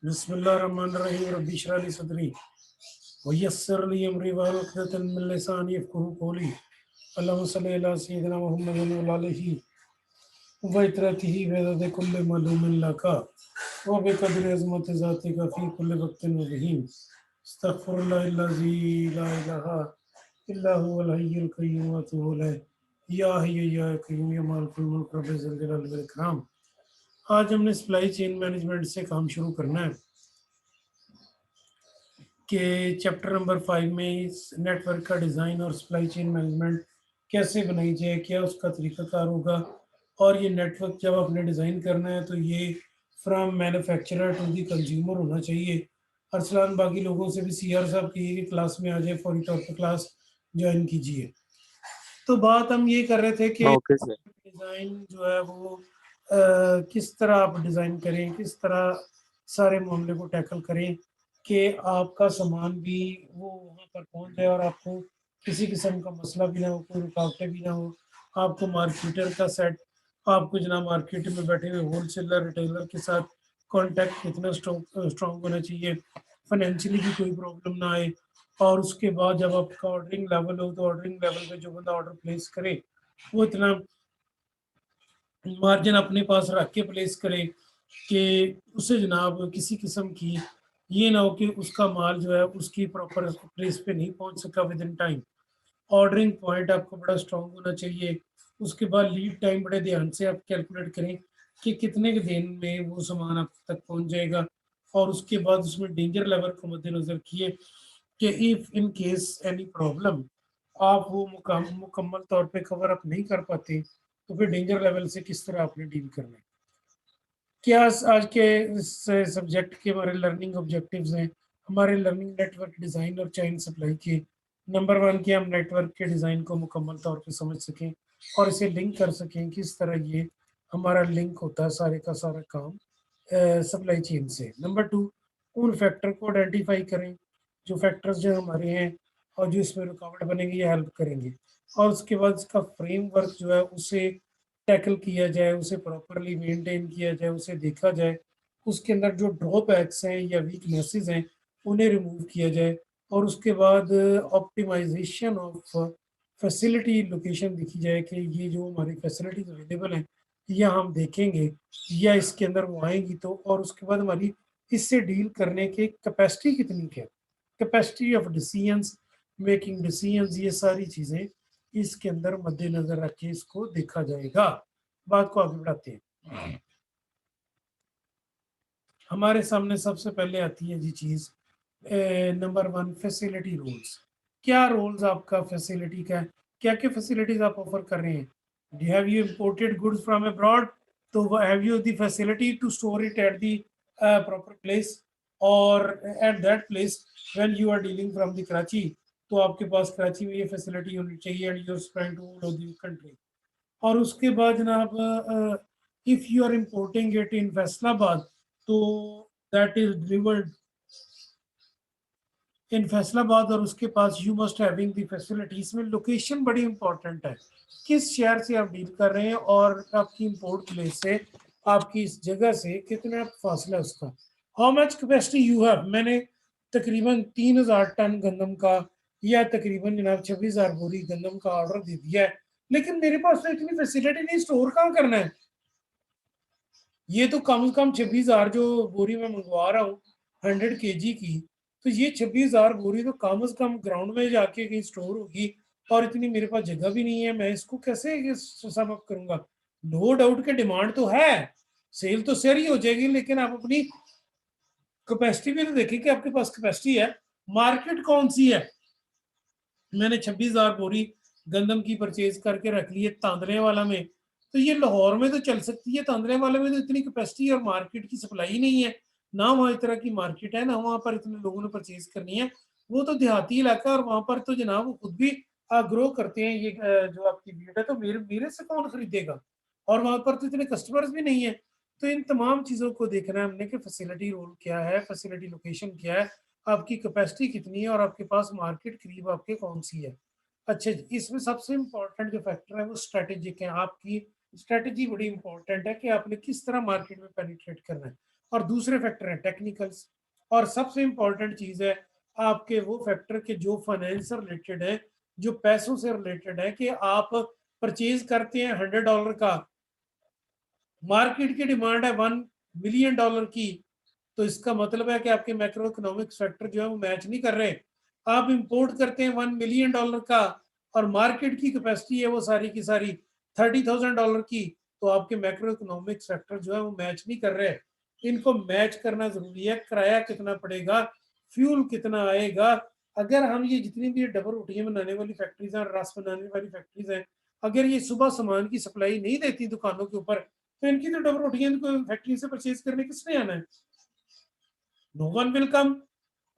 बिस्मिल्लाहिर्रहमानिर्रहीम रब्बि इश्रह ली सदरी वयस्सिर ली अमरी वहलुल उक़दतम मिन लिसानी यफ़क़हू क़ौली। अल्लाहुम्मा सल्लि अला सय्यिदिना मुहम्मदिन व अला आलिहि व इत्रतिहि व अदद कुल्लि मअलूमिन लका व बिक़द्रि अज़मति ज़ातिका फ़ी कुल्लि वक़्तिन व हीन। अस्तग़फ़िरुल्लाहल्लज़ी ला इलाहा इल्ला हुवल हय्युल क़य्यूम व अतूबु इलैह। या हय्यु या क़य्यूम या मालिकुल मुल्क रब्बि ज़िल जलाली वल इकराम। आज हमने सप्लाई चेन मैनेजमेंट से काम शुरू करना है कि चैप्टर नंबर 5 में इस नेटवर्क का डिज़ाइन और सप्लाई चेन मैनेजमेंट कैसे बनाई जाए, क्या उसका तरीक़ाकार होगा। और ये नेटवर्क जब आपने डिज़ाइन करना है तो ये from manufacturer to the consumer होना चाहिए। अरसलान बाकी लोगों से भी सीआर साहब की क्लास में आ जाए, फौरी तौर पर क्लास ज्वाइन कीजिए। तो बात हम ये कर रहे थे कि ओके सर। डिज़ाइन जो है वो किस तरह आप डिज़ाइन करें, किस तरह सारे मामले को टैकल करें कि आपका सामान भी वो वहाँ पर पहुँच जाए और आपको किसी किस्म का मसला भी ना हो, कोई रुकावटें भी ना हो। आपको मार्केटर का सेट, आपको जनाब मार्केट में बैठे हुए होलसेलर रिटेलर के साथ कॉन्टैक्ट कितना स्ट्रॉन्ग होना चाहिए, फाइनेंशियली भी कोई प्रॉब्लम ना आए। और उसके बाद जब आपका ऑर्डरिंग लेवल हो तो ऑर्डरिंग लेवल पे जो बंदा ऑर्डर प्लेस करे वो इतना मार्जिन अपने पास रख के प्लेस करे कि उसे जनाब किसी किस्म की ये ना हो कि उसका माल जो है उसकी प्रॉपर प्लेस पे नहीं पहुंच सका with in time. Ordering point आपको बड़ा स्ट्रांग होना चाहिए। उसके बाद लीड टाइम बड़े ध्यान से आप कैलकुलेट करें कि कितने के दिन में वो सामान आप तक पहुंच जाएगा। और उसके बाद उसमें डेंजर लेवल को मद्देनजर किए कि if in case any problem आप वो मुकम्मल तौर पे कवर अप नहीं कर पाते तो फिर डेंजर लेवल से किस तरह आपने डील करना है। क्या आज के इस सब्जेक्ट के हमारे लर्निंग ऑब्जेक्टिव्स हैं। हमारे लर्निंग नेटवर्क डिज़ाइन और चेन सप्लाई के नंबर 1 के हम नेटवर्क के डिज़ाइन को मुकम्मल तौर पे समझ सकें और इसे लिंक कर सकें, किस तरह ये हमारा लिंक होता है सारे का सारा काम सप्लाई चेन से। नंबर 2, उन फैक्टर को आइडेंटिफाई करें जो फैक्टर्स जो हमारे हैं और जो इसमें रुकावट बनेंगी ये हेल्प करेंगे। और उसके बाद इसका फ्रेमवर्क जो है उसे टैकल किया जाए, उसे प्रॉपरली मेंटेन किया जाए, उसे देखा जाए, उसके अंदर जो ड्रॉबैक्स हैं या वीकनेसेस हैं उन्हें रिमूव किया जाए। और उसके बाद ऑप्टिमाइजेशन ऑफ फैसिलिटी लोकेशन देखी जाए कि ये जो हमारी फैसिलिटीज अवेलेबल हैं या हम देखेंगे या इसके अंदर वो आएंगी तो। और उसके बाद हमारी इससे डील करने की कैपेसिटी कितनी है, capacity of decisions, making decisions, ये सारी चीज़ें इसके अंदर मद्देनजर रख के इसको देखा जाएगा। बात को आगे बढ़ाते हैं। हमारे सामने सबसे पहले आती है जी चीज नंबर 1, फैसिलिटी रूल्स। क्या रूल्स आपका फैसिलिटी का है, क्या क्या फैसिलिटीज आप ऑफर कर रहे हैं। Do have you imported goods from abroad, तो have you the facility to store it at the proper place और at that place when you are dealing from the Karachi, तो आपके पास कराची में ये फैसिलिटी होनी चाहिए and you are spread to all the country. और उसके बाद जनाब if you are importing it in Faisalabad तो that is delivered in Faisalabad और उसके पास you must having the facility. इसमें लोकेशन बड़ी इंपॉर्टेंट है, किस शहर से आप डील कर रहे हैं और आपकी इंपोर्ट प्लेस से आपकी इस जगह से कितना फासला है उसका। How much capacity you have. मैंने तकरीबन 3000 टन गंदम का या तकरीबन जनाब 26,000 बोरी गंदम का ऑर्डर दे दिया है, लेकिन मेरे पास तो इतनी फैसिलिटी नहीं, स्टोर कहाँ करना है। ये तो कम से कम 26,000 जो बोरी मैं मंगवा रहा हूँ 100 kg की, तो ये 26,000 बोरी तो कम से कम ग्राउंड में जाके कहीं स्टोर होगी और इतनी मेरे पास जगह भी नहीं है, मैं इसको कैसे सम अप करूंगा। नो डाउट के डिमांड तो है, सेल तो सही हो जाएगी, लेकिन आप अपनी कैपेसिटी भी तो देखिए कि आपके पास कैपेसिटी है, मार्केट कौन सी है। मैंने 26,000 बोरी गंदम की परचेज करके रख ली है तांदरे वाला में, तो ये लाहौर में तो चल सकती है, तांदरे वाले में तो इतनी कैपेसिटी और मार्केट की सप्लाई नहीं है, ना वहाँ इस तरह की मार्केट है, ना वहाँ पर इतने लोगों ने परचेज करनी है। वो तो देहाती इलाका और वहाँ पर तो जनाब वो खुद भी ग्रो करते हैं ये जो आपकी भीड़ है, तो मेरे मेरे से कौन खरीदेगा। और वहाँ पर तो इतने कस्टमर्स भी नहीं है। तो इन तमाम चीज़ों को देखना है हमने कि फैसिलिटी रोल क्या है, फैसिलिटी लोकेशन क्या है, आपकी कैपेसिटी कितनी है और आपके पास मार्केट करीब आपके कौन सी है। अच्छा जी, इसमें सबसे इम्पोर्टेंट जो फैक्टर है वो स्ट्रेटेजिक है। आपकी स्ट्रेटेजी बड़ी इंपॉर्टेंट है कि आपने किस तरह मार्केट में पेनिट्रेट करना है। और दूसरे फैक्टर हैं टेक्निकल्स, और सबसे इंपॉर्टेंट चीज है आपके वो फैक्टर के जो फाइनेंस से रिलेटेड है, जो पैसों से रिलेटेड है, कि आप परचेज करते हैं $100 का, मार्केट की डिमांड है $1 मिलियन की, तो इसका मतलब है कि आपके मैक्रो इकोनॉमिक्स फैक्टर जो है वो मैच नहीं कर रहे। आप इंपोर्ट करते हैं $1 मिलियन का और मार्केट की कैपेसिटी है वो सारी की सारी $30,000 की, तो आपके मैक्रो इकोनॉमिक्स फैक्टर जो है वो मैच नहीं कर रहे। इनको मैच करना जरूरी है। किराया कितना पड़ेगा, फ्यूल कितना आएगा, अगर हम ये जितनी भी डबल रोटियां बनाने वाली फैक्ट्रीज हैं, रस बनाने वाली फैक्ट्रीज हैं, अगर ये सुबह सामान की सप्लाई नहीं देती दुकानों के ऊपर, तो इनकी तो डबल रोटियां फैक्ट्री से परचेज करने किसने आना है? No one will come.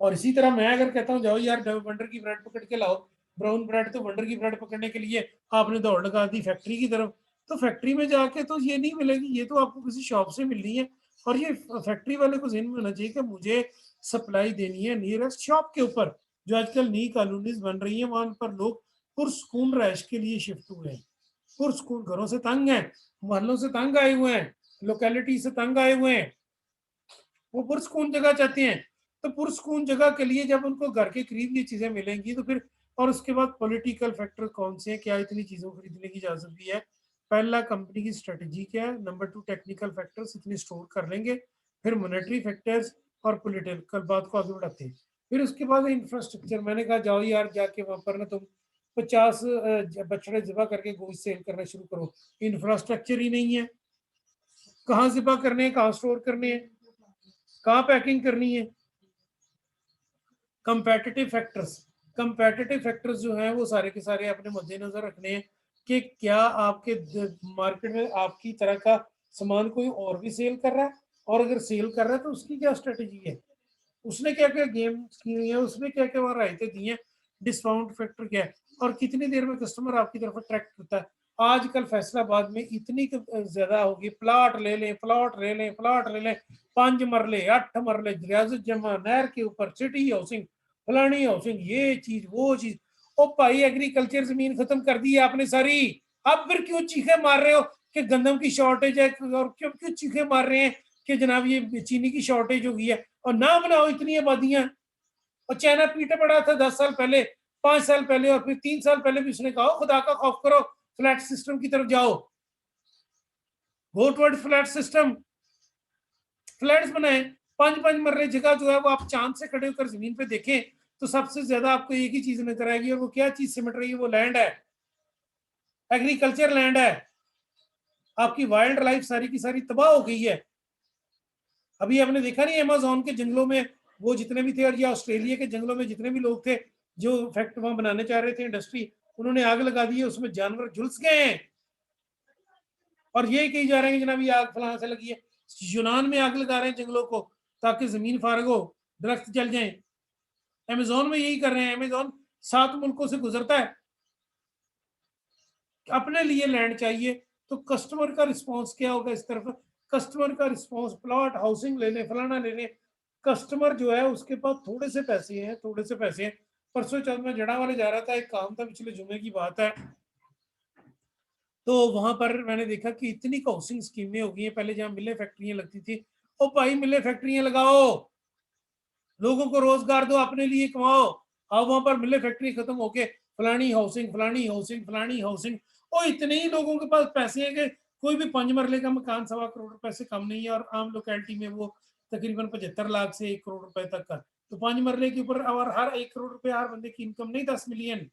और इसी तरह मैं अगर कहता हूँ जाओ यार वंडर की ब्रेड पकड़ के लाओ, ब्राउन ब्रेड, तो वंडर की ब्रेड पकड़ने के लिए आपने दौड़ लगा दी फैक्ट्री की तरफ, तो फैक्ट्री में जाके तो ये नहीं मिलेगी, ये तो आपको किसी शॉप से मिलनी है। और ये फैक्ट्री वाले को जहन में होना चाहिए कि मुझे सप्लाई देनी है नियरेस्ट शॉप के ऊपर। जो आजकल नई कॉलोनीज बन रही है वहां पर लोग पुरस्कून रैश के लिए शिफ्ट हुए हैं, पुरस्कून घरों से तंग हैं, मोहल्लों से तंग आए हुए हैं, लोकेलिटी से तंग आए हुए हैं, वो पुरस्कून जगह चाहते हैं। तो पुरस्कून जगह के लिए जब उनको घर के करीब ये चीजें मिलेंगी तो फिर, और उसके बाद पॉलिटिकल फैक्टर कौन से हैं, क्या इतनी चीजों को खरीदने की इजाजत भी है। पहला कंपनी की स्ट्रेटेजी क्या है, नंबर 2 टेक्निकल फैक्टर्स इतनी स्टोर कर लेंगे, फिर मॉनेटरी फैक्टर्स और पॉलिटिकल बात को आगे बढ़ाते हैं। फिर उसके बाद इंफ्रास्ट्रक्चर, मैंने कहा जाओ यार जाके वहां पर ना तुम 50 बछड़े जिबा करके गोश्त सेल करना शुरू करो, इंफ्रास्ट्रक्चर ही नहीं है। कहाँ जिबा करने हैं, कहाँ स्टोर करने हैं, कहाँ पैकिंग करनी है। कंपेटिटिव फैक्टर्स, कंपेटिटिव फैक्टर्स जो हैं वो सारे के सारे अपने मद्देनजर रखने हैं कि क्या आपके मार्केट में आपकी तरह का सामान कोई और भी सेल कर रहा है, और अगर सेल कर रहा है तो उसकी क्या स्ट्रेटेजी है, उसने क्या क्या गेम की हुई है, उसने क्या क्या रायते दी हैं, डिस्काउंट फैक्टर क्या है, और कितनी देर में कस्टमर आपकी तरफ अट्रैक्ट करता है। आजकल फैसलाबाद में इतनी ज्यादा होगी, प्लाट ले लें, प्लाट ले लें, प्लाट ले लें, 5 मरले 8 मरले, रियासत जमा, नहर के ऊपर, सिटी हाउसिंग, फलानी हाउसिंग, ये चीज वो चीज। ओ भाई एग्रीकल्चर जमीन खत्म कर दी है आपने सारी, अब फिर क्यों चीखे मार रहे हो कि गंदम की शॉर्टेज है, और क्यों क्यों चीखे मार रहे हैं कि जनाब ये चीनी की शॉर्टेज हो गई है, और ना बनाओ इतनी आबादियां। और चाइना पीछे पड़ा था 10 साल पहले, 5 साल पहले, और फिर 3 साल पहले भी उसने कहा खुदा का खौफ करो, फ्लैट सिस्टम की तरफ जाओ, गो टुवर्ड फ्लैट सिस्टम, फ्लैट्स बनाए। 5-5 मरले जगह जो है वो आप चांद से खड़े होकर जमीन पे देखें तो सबसे ज्यादा आपको एक ही चीज नजर आएगी, और वो क्या चीज सिमट रही है, वो लैंड है, एग्रीकल्चर लैंड है। आपकी वाइल्ड लाइफ सारी की सारी तबाह हो गई है। अभी आपने देखा नहीं अमेज़न के जंगलों में वो जितने भी थे, और या ऑस्ट्रेलिया के जंगलों में जितने भी लोग थे जो फैक्ट वहां बनाने चाह रहे थे इंडस्ट्री, उन्होंने आग लगा दी है, उसमें जानवर झुलस गए हैं। और ये कही जा रहे हैं कि जनाब ये आग फलां से लगी है। यूनान में आग लगा रहे हैं जंगलों को ताकि जमीन फारग हो, दरख्त जल जाए। अमेज़न में यही कर रहे हैं। अमेज़न 7 मुल्कों से गुजरता है, अपने लिए लैंड चाहिए, तो कस्टमर का रिस्पॉन्स क्या होगा इस तरफ, कस्टमर का रिस्पॉन्स प्लॉट हाउसिंग लेने फलाना लेने, कस्टमर जो है उसके पास थोड़े से पैसे हैं, थोड़े से पैसे हैं। परसों चौथ में जड़ा वाले जा रहा था, एक काम था, पिछले जुमे की बात है, तो वहां पर मैंने देखा कि इतनी हाउसिंग स्कीमें हो गई हैं। पहले जहां मिले फैक्ट्रियां लगती थी, ओ भाई मिले फैक्ट्रियां लगाओ, लोगों को रोजगार दो, अपने लिए कमाओ। अब वहां पर मिले फैक्ट्री खत्म होके फलानी हाउसिंग फलानी हाउसिंग फलानी हाउसिंग, और इतने ही लोगों के पास पैसे हैं कि कोई भी 5 मरले का मकान 1.25 करोड़ रुपए से कम नहीं है, और आम लोकेलिटी में वो तकरीबन 75 लाख से 1 करोड़ रुपए तक का। तो 5 मरले के ऊपर, और हर 1 करोड़ रुपए हर बंदे की इनकम नहीं, 10 मिलियन।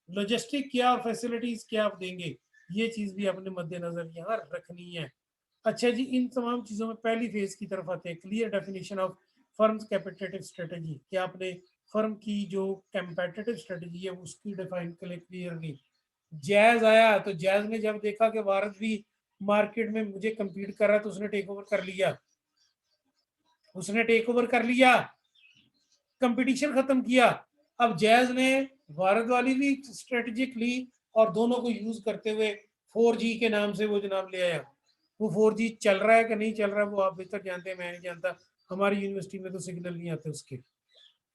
लॉजिस्टिक क्या और फैसिलिटीज क्या आप देंगे, ये चीज भी अपने मद्देनजर यहाँ रखनी है। अच्छा जी, इन तमाम चीजों में पहली फेज की तरफ आते हैं, clear definition of firms competitive strategy, कि आपने फर्म की जो कैपेटिटिव स्ट्रेटेजी है उसकी डिफाइन क्लियरली। जैज आया तो जैज ने जब देखा कि भारत भी मार्केट में मुझे compete कर रहा है, तो उसने टेक ओवर कर लिया, उसने टेक ओवर कर लिया, कंपटीशन खत्म किया। अब जैज ने भारत वाली भी स्ट्रेटेजिक ली, और दोनों को यूज करते हुए 4G के नाम से वो जनाब ले आया। वो 4G चल रहा है कि नहीं चल रहा है वो आप बेहतर जानते हैं, मैं नहीं जानता, हमारी यूनिवर्सिटी में तो सिग्नल नहीं आते उसके।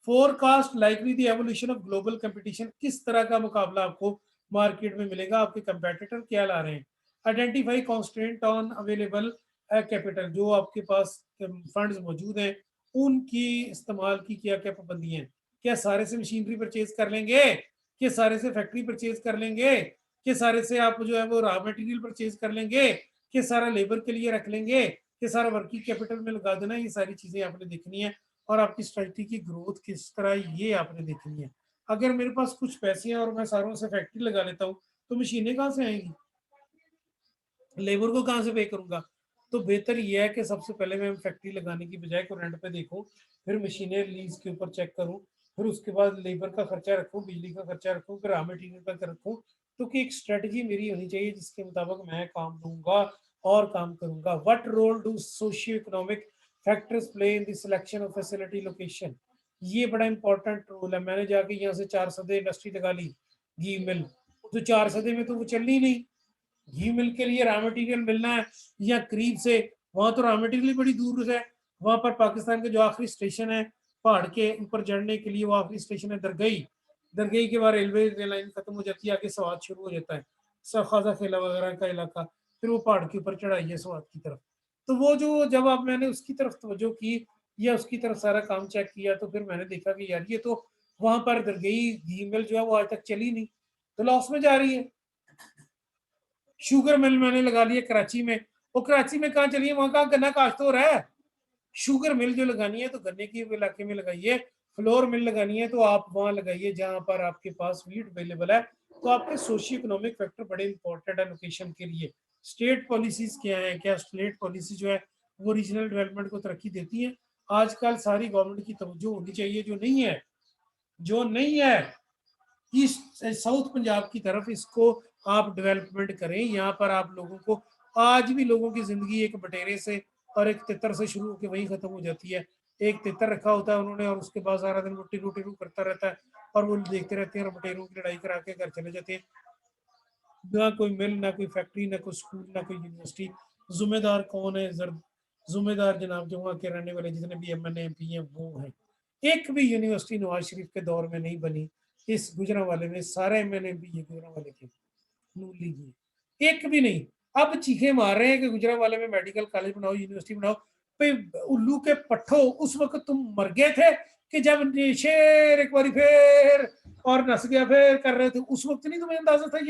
Forecast likely the evolution of global competition, किस तरह का मुकाबला आपको मार्केट में मिलेगा, आपके कंपेटिटर क्या ला रहे हैं। Identify constant on available capital, जो आपके पास फंड्स मौजूद हैं, उनकी इस्तेमाल की क्या क्या पाबंदी हैं? क्या सारे से मशीनरी परचेज कर लेंगे? क्या सारे से फैक्ट्री परचेज कर लेंगे? क्या सारे से आप जो है वो रॉ मटेरियल परचेज कर लेंगे? क्या सारा लेबर के लिए रख लेंगे? क्या सारा वर्किंग कैपिटल में लगा देना? ये सारी चीजें आपने देखनी है, और आपकी स्ट्रेटजी की ग्रोथ किस तरह, ये आपने देखनी है। अगर मेरे पास कुछ पैसे हैं और मैं सारों से फैक्ट्री लगा लेता हूँ, तो मशीनें कहाँ से आएंगी? लेबर को कहाँ से पे करूंगा? तो बेहतर ये है कि सबसे पहले मैं फैक्ट्री लगाने की बजाय को रेंट पे देखूं, फिर मशीनें लीज के ऊपर चेक करूं, फिर उसके बाद लेबर का खर्चा रखूं, बिजली का खर्चा रखूं, फिर रॉ मटेरियल का रखूं। तो कि एक स्ट्रेटजी मेरी होनी चाहिए जिसके मुताबिक मैं काम लूंगा और काम करूंगा। What role do socio economic factors play in the selection of facility location? ये बड़ा इंपॉर्टेंट रोल है। मैंने जाके यहाँ से 4 सदे इंडस्ट्री लगा ली, घी मिल, तो 4 सदे में तो वो चलनी नहीं। घी मिल के लिए रॉ मटेरियल मिलना है या करीब से, वहां तो रॉ मटेरियल बड़ी दूर है। वहां पर पाकिस्तान के जो आखिरी स्टेशन है पहाड़ के ऊपर चढ़ने के लिए, वो आखिरी स्टेशन है दरगई। दरगई के बाद रेलवे लाइन खत्म हो जाती है, आगे स्वात शुरू हो जाता है, खाजा खेला वगैरह का इलाका, फिर वो पहाड़ के ऊपर चढ़ाई है स्वात की तरफ। तो वो जो जब आप मैंने उसकी तरफ तवज्जो की या उसकी तरफ सारा काम चेक किया, तो फिर मैंने देखा कि यार ये तो वहां पर दरगई घी मिल जो है वो आज तक चली नहीं, तो लॉस में जा रही है। शुगर मिल मैंने लगा लिया कराची में, वो कराची में कहाँ चलिए, वहां कहाँ गन्ना काश्त हो रहा है। शुगर मिल जो लगानी है तो गन्ने के इलाके में लगाइए, फ्लोर मिल लगानी है तो आप वहां लगाइए जहां पर आपके पास वीट अवेलेबल है। तो आपके सोशियो इकोनॉमिक फैक्टर बड़े इंपॉर्टेंट है लोकेशन के लिए। स्टेट पॉलिसीज क्या है? क्या स्टेट पॉलिसी जो है वो रीजनल डेवलपमेंट को तरक्की देती है? आजकल सारी गवर्नमेंट की तवज्जो होनी चाहिए, जो नहीं है, जो नहीं है ईस्ट साउथ पंजाब की तरफ, इसको आप डेवलपमेंट करें। यहाँ पर आप लोगों को, आज भी लोगों की जिंदगी एक बटेरे से और एक तितर से शुरू होकर वहीं खत्म हो जाती है। एक तितर रखा होता है उन्होंने, और उसके बाद सारा दिन रोटी रोटी रू करता रहता है, और वो देखते रहते हैं और बटेरों की लड़ाई करा के घर चले जाते हैं। ना कोई मिल, ना कोई फैक्ट्री, ना कोई स्कूल, ना कोई यूनिवर्सिटी। जिम्मेदार कौन है? जिम्मेदार जनाब जो वहाँ के रहने वाले जितने भी एम एन एम पी हैं वो हैं। एक भी यूनिवर्सिटी नवाज शरीफ के दौर में नहीं बनी, इस गुजरांवाले में सारे एम एन एम पी ये गुजरांवाले के नून लीजिए, एक भी नहीं। अब चीखे मार रहे हैं कि गुजरांवाले में मेडिकल कॉलेज बनाओ, यूनिवर्सिटी बनाओ। भाई उल्लू के पट्ठो, उस वक्त तुम मर गए थे कि जब शेर एक बार फिर और नस गया फिर कर रहे थे, उस वक्त नहीं तुम्हें अंदाजा था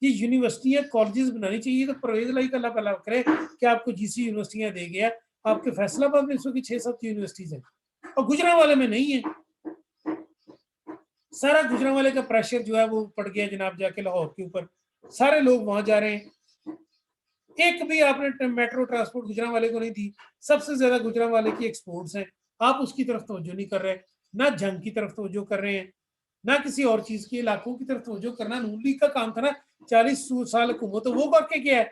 ये यूनिवर्सिटियां कॉलेजेस बनानी चाहिए। तो परवेज लाई का पहला करे कि आपको जीसी यूनिवर्सिटियां दे गया। आपके फैसलाबाद में इस वक्त 6-7 यूनिवर्सिटीज हैं और गुजरांवाले में नहीं है। सारा गुजरांवाले का प्रेशर जो है वो पड़ गया जनाब जाके लाहौर के ऊपर, सारे लोग वहां जा रहे हैं। एक भी आपने मेट्रो ट्रांसपोर्ट गुजरांवाले को नहीं दी। सबसे ज्यादा गुजरांवाले की एक्सपोर्ट्स हैं, आप उसकी तरफ तवज्जो नहीं कर रहे, ना जंग की तरफ तवज्जो कर रहे हैं, ना किसी और चीज के इलाकों की तरफ तवज्जो करना नून लीग का काम था ना। 40 साल हुकूमत तो वो करके क्या है?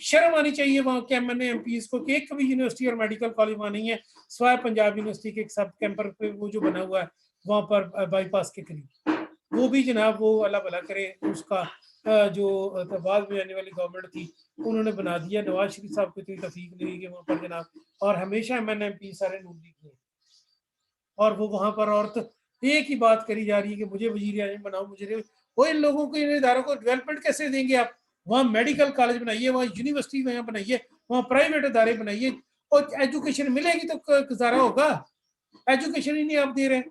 शर्म आनी चाहिए वहां के एम एन एम पी को कि एक भी यूनिवर्सिटी और मेडिकल कॉलेज वहां नहीं है, स्वाय पंजाब यूनिवर्सिटी के एक सब कैंपर पे वो जो बना हुआ है वहां पर बाईपास के करीब, वो भी जनाब वो अल्लाह भला करे उसका जो बाद में आने वाली गवर्नमेंट थी उन्होंने बना दिया। नवाज शरीफ साहब को इतनी तफीक नहीं कि वहां पर जनाब, और हमेशा एम एन एम पी सारे नून लीग के, और वो वहां पर औरत एक ही बात करी जा रही है कि मुझे वजीर आजम बनाओ, मुझे वो इन लोगों को, इन इदारों को डेवलपमेंट कैसे देंगे आप? वहाँ मेडिकल कॉलेज बनाइए, वहाँ यूनिवर्सिटी वहाँ बनाइए, वहाँ प्राइवेट इदारे बनाइए, और एजुकेशन मिलेगी तो गुजारा होगा। एजुकेशन ही नहीं आप दे रहे।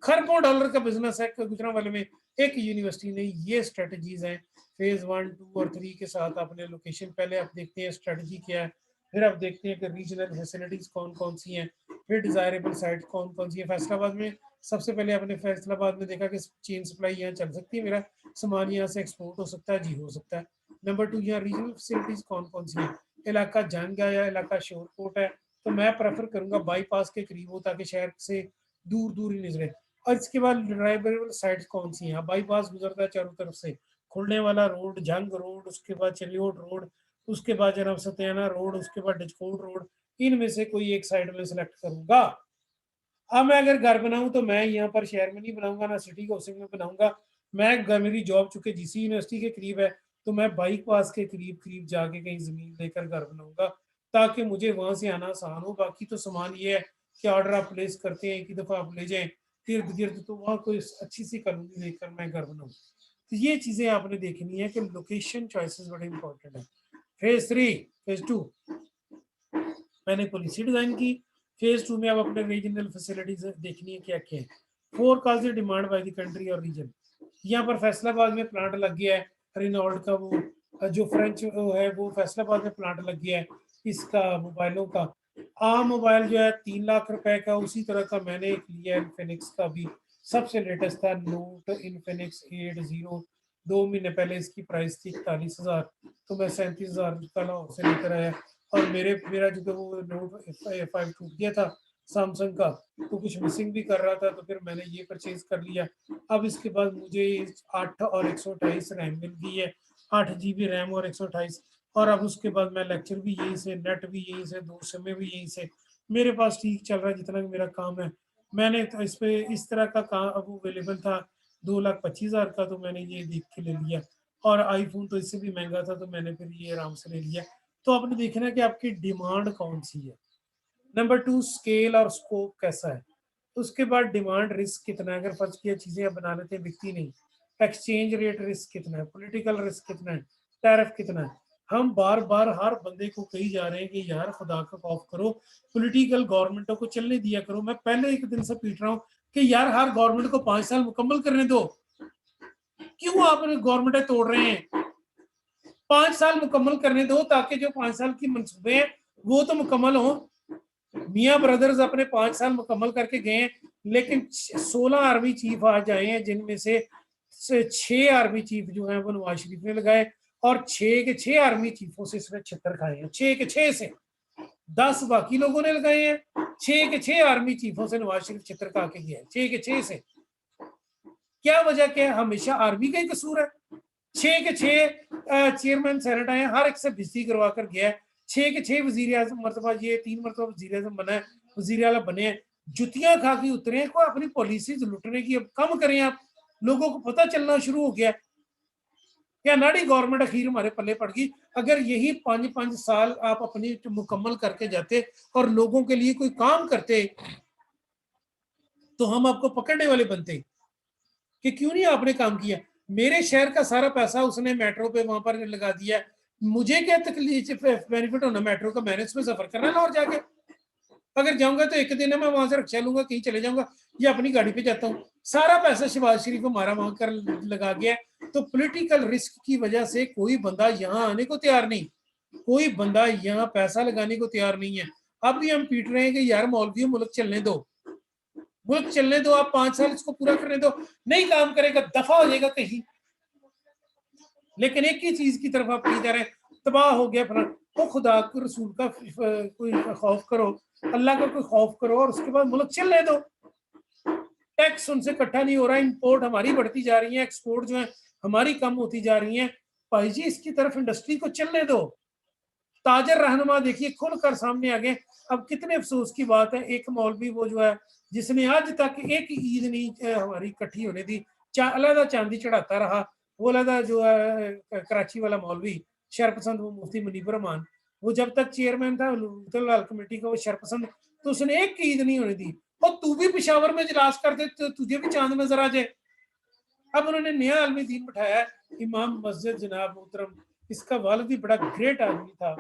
खरबों डॉलर का बिजनेस है गुजरांवाले में, एक यूनिवर्सिटी नहीं। ये स्ट्रेटजीज हैं फेज 1, 2 और 3 के साथ। आपने लोकेशन पहले आप देखते हैं स्ट्रेटजी क्या है, फिर आप देखते हैं कि रीजनल फैसिलिटीज कौन कौन सी हैं, फिर डिजायरेबल साइट कौन कौन सी है। फैसलाबाद में सबसे पहले आपने फैसलाबाद में देखा कि चेन सप्लाई यहाँ चल सकती है, मेरा सामान यहाँ से एक्सपोर्ट हो सकता है, जी हो सकता है। नंबर 2, यहाँ रीजनल फैसिलिटीज कौन कौन सी हैं, इलाका जान गया या इलाका शोरकोट है, तो मैं प्रेफर करूंगा बाईपास के करीब हो ताकि शहर से दूर दूर ही नजरे। और इसके बाद ड्राइवेबल साइट्स कौन सी हैं, बाईपास गुजरता है चारों तरफ से, खुलने वाला रोड, जंग रोड, उसके बाद चलियोट रोड, उसके बाद जनाब सत्याना रोड, उसके बाद डिचकोट रोड, इनमें से कोई एक साइड में सिलेक्ट करूंगा। अब मैं अगर घर बनाऊं तो मैं यहाँ पर शहर में नहीं बनाऊंगा, ना सिटी हाउसिंग में बनाऊंगा। मैं मेरी जॉब चूंकि जीसी यूनिवर्सिटी के करीब है, तो मैं बाइक पास के करीब करीब जाके कहीं जमीन लेकर घर बनाऊंगा ताकि मुझे वहां से आना आसान हो। बाकी तो सामान ये है कि ऑर्डर आप प्लेस करते हैं, एक ही दफा आप ले जाएं, इर्द गिर्द, तो वहाँ कोई अच्छी सी कॉलोनी देखकर मैं घर बनाऊँ। तो ये चीजें आपने देखनी है कि लोकेशन चॉइसेस बड़े इंपॉर्टेंट है। फेज 3, फेज 2 मैंने पॉलिसी डिजाइन की। फेज 2 में अब अपने रीजनल फैसिलिटीज देखनी है क्या क्या है। 4 cause demand by the country और रीजन। यहाँ पर फैसलाबाद में प्लांट लग गया है रिनॉल्ट का, वो जो फ्रेंच है वो फैसलाबाद में प्लांट लग गया है इसका मोबाइलों का। आम मोबाइल जो है 3 लाख रुपए का, उसी तरह का मैंने एक लिया इन्फिनिक्स का भी, सबसे लेटेस्ट था नोट इन्फिनिक्स 8 2 महीने पहले इसकी प्राइस थी 41,000, तो मैं 37,000 का लाहौर से लेकर आया। और मेरा जो वो नोट 5 टूट गया था सैमसंग का, तो कुछ मिसिंग भी कर रहा था, तो फिर मैंने ये परचेज कर लिया। अब इसके बाद मुझे 8 और 128 रैम मिल गई है, 8 GB रैम और 128। और अब उसके बाद मैं लेक्चर भी यहीं से, नेट भी यहीं से, 2 समय भी यहीं से, मेरे पास ठीक चल रहा है जितना भी मेरा काम है। मैंने तो इस पे इस तरह का काम अब अवेलेबल था 2,25,000 का, तो मैंने ये देख के ले लिया। और आईफोन तो इससे भी महंगा था, तो मैंने फिर ये आराम से ले लिया। तो आपने देखना है कि आपकी डिमांड कौन सी है। नंबर 2, स्केल और स्कोप कैसा है। उसके बाद डिमांड रिस्क कितना है, अगर फर्ज किया चीजें आप बना लेते हैं बिकती नहीं। एक्सचेंज रेट रिस्क कितना है, पॉलिटिकल रिस्क कितना है, टैरिफ कितना है। हम बार बार हर बंदे को कही जा रहे हैं कि यार खुदा का खौफ करो, पॉलिटिकल गवर्नमेंटों को चलने दिया करो। मैं पहले एक दिन से पीट रहा हूँ कि यार हर गवर्नमेंट को 5 साल मुकम्मल करने दो, क्यों आप गवर्नमेंटें तोड़ रहे हैं। 5 साल मुकम्मल करने दो ताकि जो 5 साल की मंसूबे हैं वो तो मुकम्मल हो। मियाँ ब्रदर्स अपने 5 साल मुकम्मल करके गए हैं, लेकिन 16 आर्मी चीफ आज आए हैं, जिनमें से 6 आर्मी चीफ जो हैं वो नवाज शरीफ ने लगाए, और 6 के 6 आर्मी चीफों से इसने 76 खाए हैं। 6 के 6 से 10 बाकी लोगों ने लगाए हैं। 6 के 6 आर्मी चीफों से नवाज शरीफ 76 खा के गया है, 6 के 6 से। क्या वजह क्या है, हमेशा आर्मी का ही कसूर है। 6 के 6 चेयरमैन सेनेट आए, हर एक से भिस्ती करवा कर गया है। 6 के 6 वजीर आजम मरतबा, ये 3 मरतबा वजीर आजम बना है, वजीर आला बने हैं, जुतियां खा के उतरे हैं। कोई अपनी पॉलिसीज लुटने की अब कम करें आप, लोगों को पता चलना शुरू हो गया। क्या नाड़ी गवर्नमेंट अखीर हमारे पल्ले पड़ गई। अगर यही 5-5 साल आप अपनी मुकम्मल करके जाते और लोगों के लिए कोई काम करते, तो हम आपको पकड़ने वाले बनते कि क्यों नहीं आपने काम किया। मेरे शहर का सारा पैसा उसने मेट्रो पे वहां पर लगा दिया। मुझे क्या तकलीफ बेनिफिट होना मेट्रो का, मैंने इसमें सफर करना लाहौर जाके। अगर जाऊंगा तो एक दिन है, मैं वहां से रक्षा लूंगा, कहीं चले जाऊंगा या अपनी गाड़ी पे जाता हूँ। सारा पैसा शहबाज शरीफ हमारा वहां कर लगा गया। तो पॉलिटिकल रिस्क की वजह से कोई बंदा यहाँ आने को तैयार नहीं, कोई बंदा यहाँ पैसा लगाने को तैयार नहीं है। अब भी हम पीट रहे हैं कि यार मौलवी मुल्क चलने दो, मुल्क चलने दो, आप 5 साल इसको पूरा करने दो। नहीं काम करेगा दफा हो जाएगा कहीं। लेकिन एक ही चीज की तरफ आप कही जा रहे हैं, तबाह हो गया फलाना। तो खुदा को रसूल का कोई खौफ करो, अल्लाह का कोई खौफ करो, और उसके बाद मुल्क चलने दो। टैक्स उनसे इकट्ठा नहीं हो रहा, इंपोर्ट हमारी बढ़ती जा रही है, एक्सपोर्ट जो है हमारी कम होती जा रही है। भाई जी इसकी तरफ इंडस्ट्री को चलने दो। ताजर रहनुमा देखिए खुलकर सामने आ गए। अब कितने अफसोस की बात है, एक मौलवी वो जो है जिसने आज तक एक ईद नहीं हमारी इकट्ठी होने दी, अलहदा चांदी चढ़ाता रहा, वो अलहदा जो है कराची वाला मौलवी शरपसंद, वो मुफ्ती मुनीब रहमान, वो जब तक चेयरमैन था लाल कमेटी का, वो शरपसंद, तो उसने एक ईद नहीं होने दी। और तू भी पिशावर में इजलास कर दे तो तुझे भी चांद नजर आ जाए। अब उन्होंने नया आलमी दीन बैठाया, इमाम मस्जिद जनाब मोहतरम, इसका वालिद भी बड़ा ग्रेट आदमी था,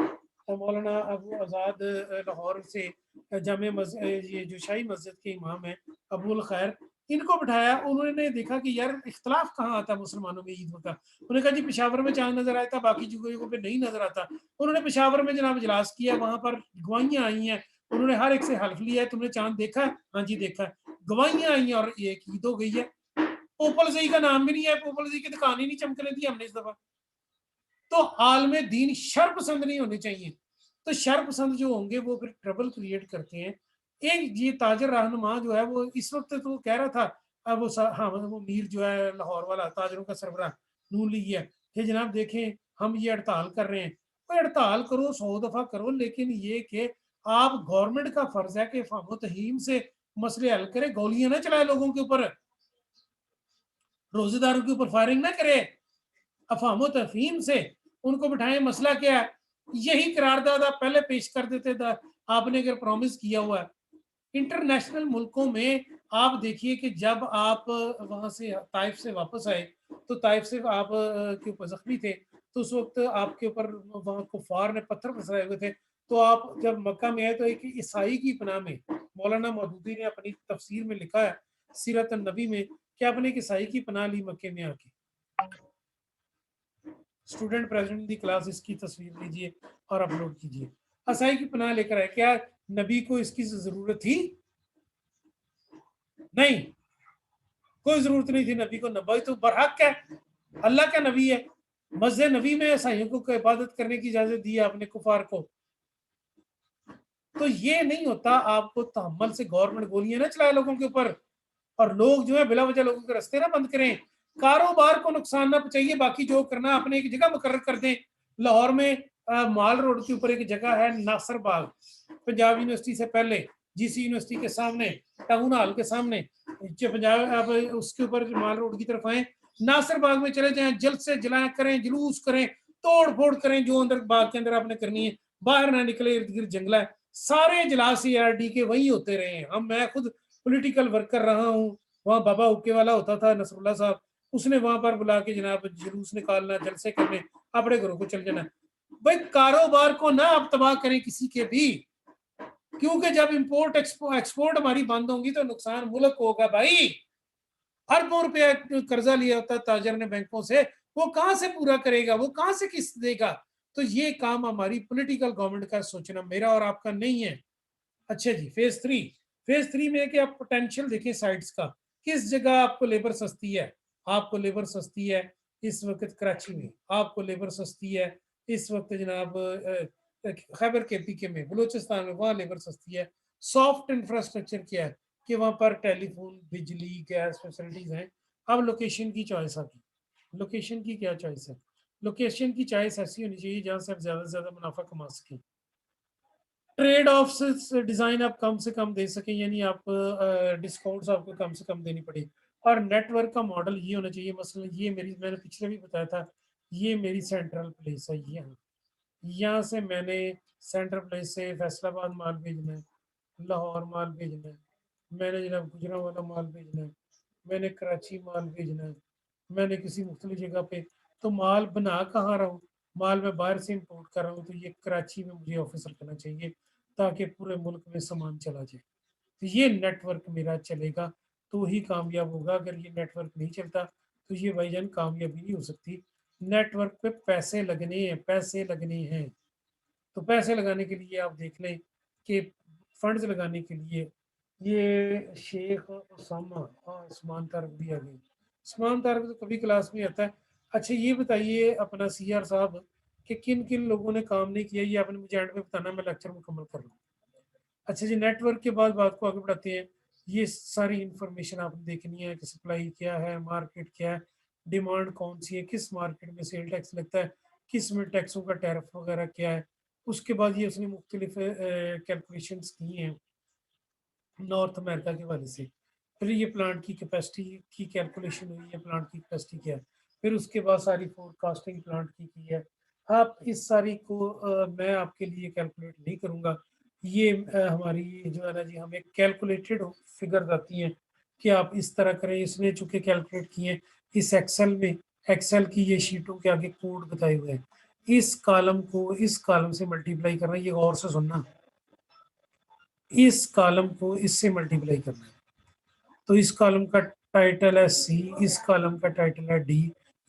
मौलाना अबू आज़ाद लाहौर से जामे मस्जिद, ये जो शाही मस्जिद के इमाम है अबुल खैर, इनको बिठाया। उन्होंने देखा कि यार इख्तलाफ कहाँ आता मुसलमानों में ईद का। उन्होंने कहा जी पेशावर में चांद नजर आया था, बाकी जगहों पे नहीं नजर आता। उन्होंने पेशावर में जनाब इजलास किया, वहां पर गवाहियां आई हैं, उन्होंने हर एक से हल्फ लिया है, तुमने चांद देखा है? हाँ जी देखा है। गवाहियां आई हैं और एक ईद हो गई है। पोपल जी का नाम भी नहीं है, पोपल जी की दुकान ही नहीं चमकने दी हमने इस दफा। तो आलम दीन शर्पसंद नहीं होने चाहिए। तो शर्पसंद जो होंगे वो फिर ट्रबल क्रिएट करते हैं। एक ये ताजर रहनुमा जो है वो इस वक्त तो कह रहा था, अब वो हाँ मतलब वो मीर जो है लाहौर वाला ताजरों का सरबराह नून लीग है, कि जनाब देखें हम ये हड़ताल कर रहे हैं। तो हड़ताल करो 100 दफा करो, लेकिन ये कि आप गवर्नमेंट का फर्ज है कि फामो तहीम से मसले हल करे, गोलियां ना चलाए लोगों के ऊपर, रोजेदारों के ऊपर फायरिंग ना करे, अफामो तफहीम से उनको बिठाएं। मसला क्या है, यही करारदाद आप पहले पेश कर देते था, आपने अगर प्रॉमिस किया हुआ है। इंटरनेशनल मुल्कों में आप देखिए कि जब आप वहां से ताइफ से वापस आए तो ताइफ से आप के ऊपर जख्मी थे, तो उस वक्त आपके ऊपर वहाँ कुफार ने पत्थर बरसाए हुए थे। तो आप जब मक्का में आए तो एक ईसाई की पनाह में, मौलाना मौदूदी ने अपनी तफसीर में लिखा है सीरत नबी में कि आपने एक ईसाई की पनाह ली मक्के में आके। स्टूडेंट प्रेजेंट दी क्लास, इसकी तस्वीर लीजिए और अपलोड कीजिए। ईसाई की पनाह लेकर आए, क्या नबी को इसकी जरूरत थी? नहीं, कोई जरूरत नहीं थी नबी को। नबी तो बरहक है, अल्लाह का नबी है। मस्जिद नबी में ईसाइयों को इबादत करने की इजाजत दी आपने कुफार को। तो ये नहीं होता, आपको तहम्मुल से गवर्नमेंट गोलियां ना चलाए लोगों के ऊपर, और लोग जो है बिला वजह लोगों के रास्ते ना बंद करें, कारोबार को नुकसान ना पहुंचाइए। बाकी जो करना अपने एक जगह मुकर्रर कर दें। लाहौर में माल रोड के ऊपर एक जगह है नासिर बाग, पंजाब यूनिवर्सिटी से पहले, जीसी यूनिवर्सिटी के सामने, टाउन हॉल के सामने, पंजाब, अब उसके ऊपर माल रोड की तरफ आए, नासिर बाग में चले जाएं, जल्द से जलाएं करें, जुलूस करें, तोड़ फोड़ करें, जो अंदर बाग के अंदर आपने करनी है, बाहर ना निकले, इर्द गिर्द जंगला है। सारे इजलास ARD के वही होते रहे हैं। हम, मैं खुद पॉलिटिकल वर्क कर रहा हूँ, वहाँ बाबा हुक्के वाला होता था नसरुल्ला साहब, उसने वहां पर बुला के जनाब जुलूस निकालना, जलसे करने, अपने घरों को चल जाना। भाई कारोबार को ना आप तबाह करें किसी के भी, क्योंकि जब इंपोर्ट एक्सपोर्ट हमारी बंद होंगी तो नुकसान मुल्क होगा भाई। अरबों रुपया कर्जा लिया होता ताजर ने बैंकों से, वो कहां से पूरा करेगा, वो कहां से किस्त देगा? तो ये काम हमारी पॉलिटिकल गवर्नमेंट का सोचना, मेरा और आपका नहीं है। अच्छा जी, फेज 3 में कि आप पोटेंशियल देखें साइट्स का, किस जगह आपको लेबर सस्ती है। आपको लेबर सस्ती है इस वक्त कराची में, आपको लेबर सस्ती है इस वक्त जनाब खैबर KPK में, बलूचिस्तान में, वहाँ लेबर सस्ती है। सॉफ्ट इंफ्रास्ट्रक्चर क्या है कि वहाँ पर टेलीफोन, बिजली, गैस फैसिलिटीज हैं। अब लोकेशन की चॉइस आती, लोकेशन की क्या चॉइस है? लोकेशन की चॉइस ऐसी होनी चाहिए जहाँ से आप ज्यादा से ज्यादा मुनाफा कमा सकें। ट्रेड ऑफ से डिजाइन आप कम से कम दे सकें, यानी आप डिस्काउंट्स आपको कम से कम देनी पड़े। और नेटवर्क का मॉडल ये होना चाहिए, मसलन ये मेरी, मैंने पिछले भी बताया था, ये मेरी सेंट्रल प्लेस है, ये यहाँ से मैंने सेंट्रल प्लेस से फैसलाबाद माल भेजना है, लाहौर माल भेजना है, मैंने जनाब गुजरांवाला माल भेजना है, मैंने कराची माल भेजना है, मैंने किसी मुख्तलिफ जगह पे, तो माल बना कहाँ रहा हूँ? माल मैं बाहर से इंपोर्ट कर रहा हूँ, तो ये कराची में मुझे ऑफिस रखना चाहिए ताकि पूरे मुल्क में सामान चला जाए। तो ये नेटवर्क मेरा चलेगा तो ही कामयाब होगा। अगर ये नेटवर्क नहीं चलता तो ये भाईजान कामयाबी नहीं हो सकती। नेटवर्क पे पैसे लगने हैं, पैसे लगने हैं। तो पैसे लगाने के लिए आप देख लें कि फंड्स लगाने के लिए ये शेख उसामा, हाँ उस्मान तारक भी आ गए। उस्मान तारक तो कभी क्लास में आता है। अच्छा ये बताइए अपना CR साहब कि किन किन लोगों ने काम नहीं किया, ये आपने मुझे एंड में बताना, मैं लेक्चर मुकम्मल कर लूँ। अच्छा जी, नेटवर्क के बाद बात को आगे बढ़ाते हैं। ये सारी इंफॉर्मेशन आपने देखनी है कि सप्लाई क्या है, मार्केट क्या है, डिमांड कौन सी है, किस मार्केट में सेल टैक्स लगता है, किस में टैक्सों का टैरिफ वगैरह क्या है। उसके बाद ये उसने मुख्तलिफ कैलकुलेशंस की हैं नॉर्थ अमेरिका के हवाले से। फिर ये प्लांट की कैपेसिटी की कैलकुलेशन हुई है, प्लांट की कैपेसिटी क्या है। फिर उसके बाद सारी फोरकास्टिंग प्लांट की है। आप इस सारी को मैं आपके लिए कैलकुलेट नहीं करूँगा। ये हमारी जो है ना जी, हमें कैलकुलेटेड फिगर आती हैं कि आप इस तरह करें। इसने चूंकि कैलकुलेट किए हैं इस एक्सेल में, एक्सेल की ये शीटों के आगे कोड बताए हुए हैं। इस कॉलम को इस कॉलम से मल्टीप्लाई करना, ये गौर से सुनना, इस कॉलम को इससे मल्टीप्लाई करना है। तो इस कॉलम का टाइटल है C, इस कॉलम का टाइटल है D,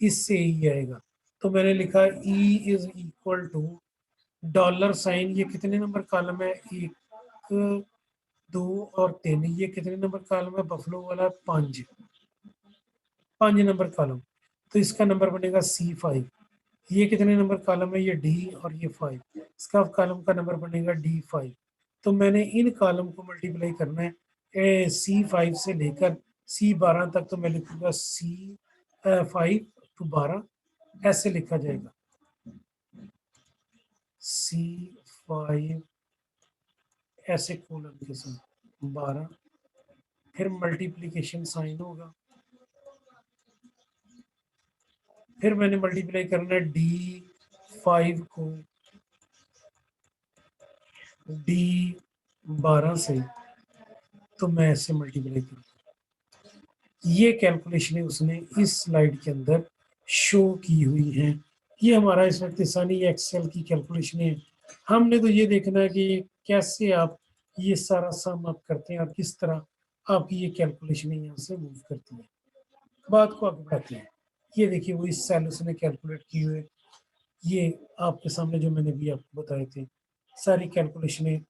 इससे E आएगा। तो मैंने लिखा E इज इक्वल टू $, ये कितने नंबर कॉलम है? 1, 2 और 3। ये कितने नंबर कॉलम है? बफलो वाला 5, 5 नंबर कॉलम। तो इसका नंबर बनेगा C5। ये कितने नंबर कॉलम है? ये D और ये 5। इसका कॉलम का नंबर बनेगा D5। तो मैंने इन कॉलम को मल्टीप्लाई करना है C5 से लेकर C12 तक। तो मैं लिखूंगा C5 to 12, ऐसे लिखा जाएगा C5 ऐसे कोलन के साथ 12, फिर मल्टीप्लीकेशन साइन होगा, फिर मैंने मल्टीप्लाई करना है D5 को D12 से, तो मैं ऐसे मल्टीप्लाई करूँ। ये कैलकुलेशनें उसने इस स्लाइड के अंदर शो की हुई हैं। ये हमारा इस वक्त सानी एक्सेल की कैलकुलेशनें हैं। हमने तो ये देखना है कि कैसे आप ये सारा सम अप करते हैं और किस तरह आपकी ये कैलकुलेशनें यहाँ से मूव करती हैं। बात को आगे बढ़ाते हैं। ये देखिए वो इस सेल उसने कैलकुलेट की हुई है। ये आपके सामने जो मैंने भी आपको बताए थे सारी कैलकुलेशनें।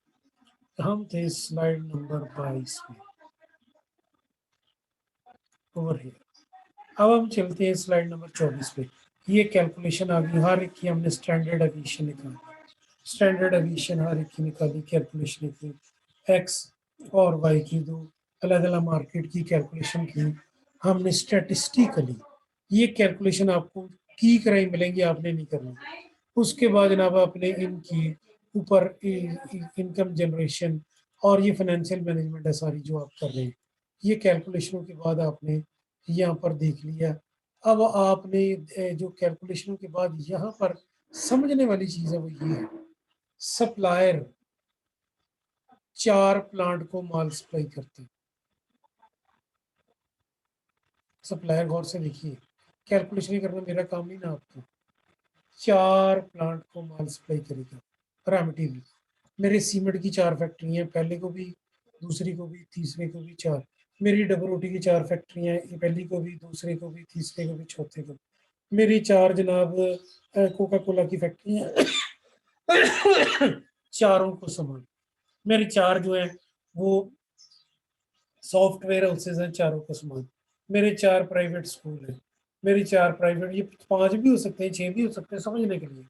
हम थे स्लाइड नंबर 22 में, ओवर हियर। अब हम चलते हैं स्लाइड नंबर 24 पे। ये कैलकुलेशन आ गई, हर एक की हमने स्टैंडर्ड एविएशन निकाली, स्टैंडर्ड एविएशन हर एक की निकाली, कैलकुलेशन की एक्स और वाई की दो अलग अलग मार्केट की कैलकुलेशन की हमने स्टैटिस्टिकली। ये कैलकुलेशन आपको की कराई मिलेंगी, आपने नहीं करनी। उसके बाद जनाब आपने इनकी ऊपर इनकम जनरेशन और ये फाइनेंशियल मैनेजमेंट है सारी जो आप कर रहे हैं। ये कैलकुलेशनों के बाद आपने यहाँ पर देख लिया। अब आपने जो कैलकुलेशनों के बाद यहाँ पर समझने वाली चीज़ है वो ये है, सप्लायर 4 प्लांट को माल सप्लाई करते हैं। सप्लायर गौर से देखिए, कैलकुलेशन करना मेरा काम नहीं ना आपको। 4 प्लांट को माल सप्लाई करेगा रॉ मटेरियल। मेरे सीमेंट की 4 फैक्ट्रियाँ, पहले को भी, दूसरी को भी, तीसरे को भी 4। मेरी डबल रोटी की 4 फैक्ट्रियाँ, पहली को भी, दूसरे को भी, तीसरे को भी, चौथे को भी। मेरी 4 जनाब कोका कोला की फैक्ट्रियाँ चारों को समान। मेरी 4 जो है वो सॉफ्टवेयर हाउसेज हैं, चारों को समान। मेरे 4 प्राइवेट स्कूल हैं, मेरी 4 प्राइवेट, ये 5 भी हो सकते हैं, 6 भी हो सकते हैं, समझने के लिए।